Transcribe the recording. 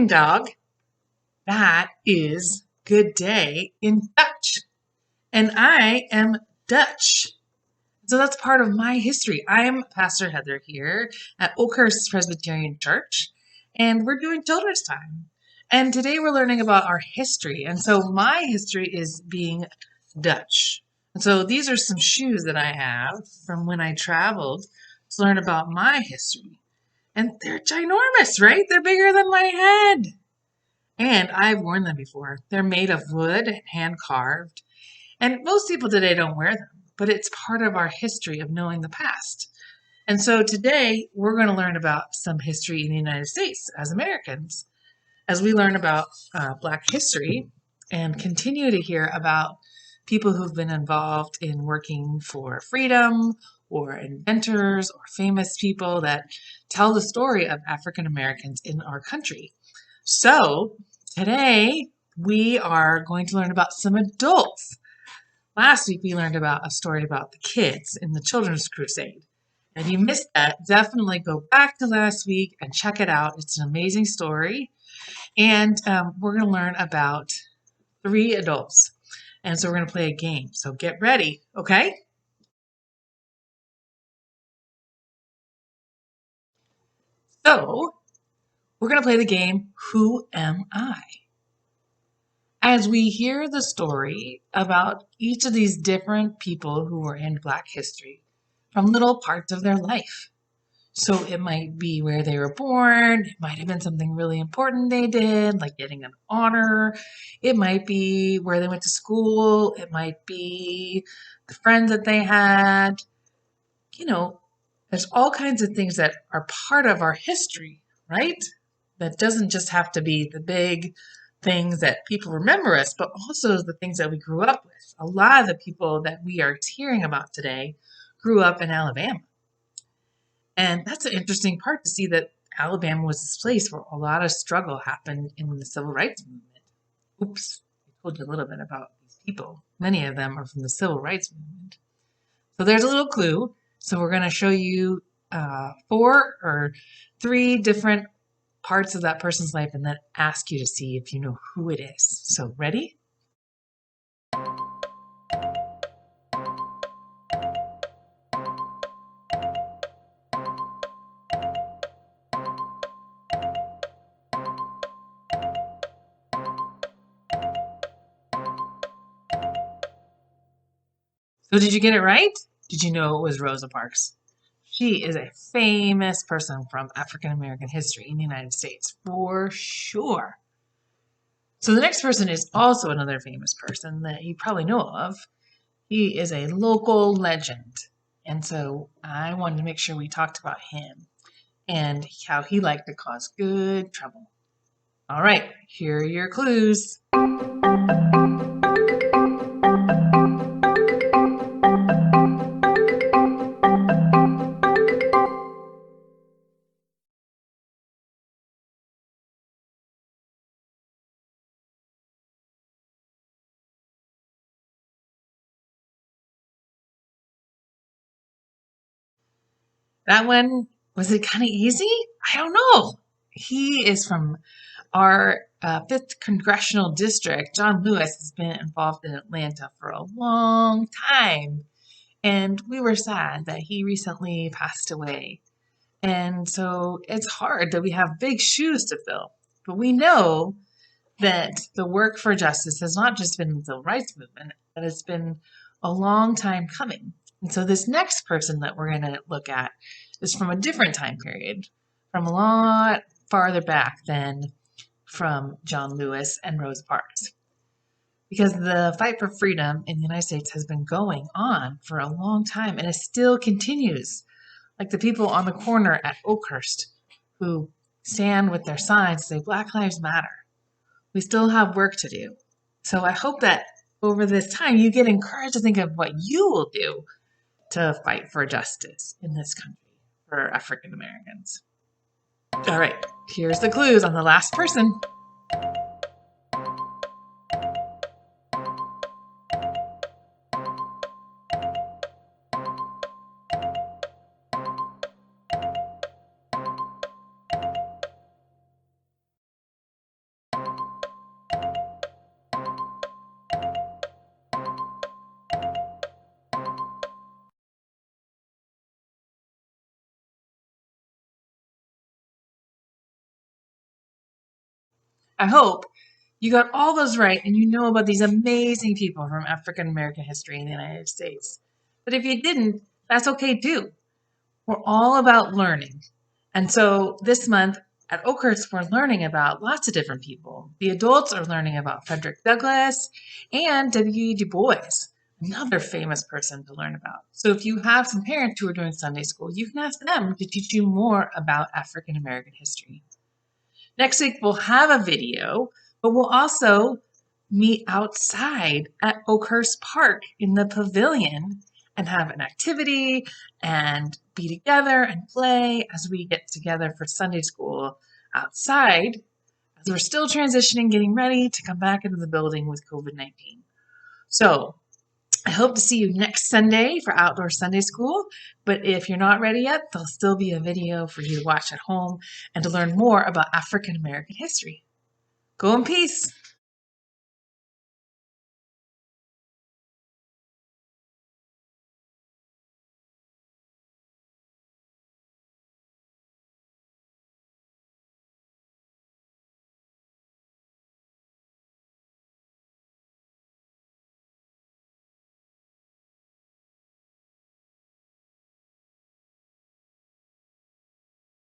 morning, dog. That is good day in Dutch. And I am Dutch. So that's part of my history. I'm Pastor Heather here at Oakhurst Presbyterian Church, and we're doing children's time. And today we're learning about our history. And so my history is being Dutch. And so these are some shoes that I have from when I traveled to learn about my history. And they're ginormous, right? They're bigger than my head. And I've worn them before. They're made of wood, hand carved. And most people today don't wear them, but it's part of our history of knowing the past. And so today we're going to learn about some history in the United States as Americans, as we learn about Black history and continue to hear about people who've been involved in working for freedom or inventors or famous people that tell the story of African Americans in our country. So today we are going to learn about some adults. Last week we learned about a story about the kids in the Children's Crusade. And if you missed that, definitely go back to last week and check it out. It's an amazing story. And we're going to learn about 3 adults. And so we're going to play a game. So get ready, okay? So we're going to play the game, Who Am I? As we hear the story about each of these different people who were in Black history from little parts of their life. So it might be where they were born. It might have been something really important they did, like getting an honor. It might be where they went to school. It might be the friends that they had. There's all kinds of things that are part of our history, right? That doesn't just have to be the big things that people remember us, but also the things that we grew up with. A lot of the people that we are hearing about today grew up in Alabama. And that's an interesting part to see that Alabama was this place where a lot of struggle happened in the civil rights movement. Oops, I told you a little bit about these people. Many of them are from the civil rights movement. So there's a little clue. So we're going to show you 4 or 3 different parts of that person's life and then ask you to see if you know who it is. So ready? So did you get it right? Did you know it was Rosa Parks? She is a famous person from African American history in the United States, for sure. So the next person is also another famous person that you probably know of. He is a local legend. And so I wanted to make sure we talked about him and how he liked to cause good trouble. All right, here are your clues. That one, was it kind of easy? I don't know. He is from our 5th Congressional District. John Lewis has been involved in Atlanta for a long time. And we were sad that he recently passed away. And so it's hard that we have big shoes to fill. But we know that the work for justice has not just been the civil rights movement, but it's been a long time coming. And so this next person that we're going to look at is from a different time period, from a lot farther back than from John Lewis and Rosa Parks. Because the fight for freedom in the United States has been going on for a long time and it still continues. Like the people on the corner at Oakhurst who stand with their signs and say, Black Lives Matter. We still have work to do. So I hope that over this time you get encouraged to think of what you will do to fight for justice in this country for African Americans. All right, here's the clues on the last person. I hope you got all those right and you know about these amazing people from African American history in the United States. But if you didn't, that's okay too. We're all about learning. And so this month at Oakhurst, we're learning about lots of different people. The adults are learning about Frederick Douglass and W.E. Du Bois, another famous person to learn about. So if you have some parents who are doing Sunday school, you can ask them to teach you more about African American history. Next week, we'll have a video, but we'll also meet outside at Oakhurst Park in the pavilion and have an activity and be together and play as we get together for Sunday school outside as we're still transitioning, getting ready to come back into the building with COVID-19. So I hope to see you next Sunday for Outdoor Sunday School. But if you're not ready yet, there'll still be a video for you to watch at home and to learn more about African American history. Go in peace.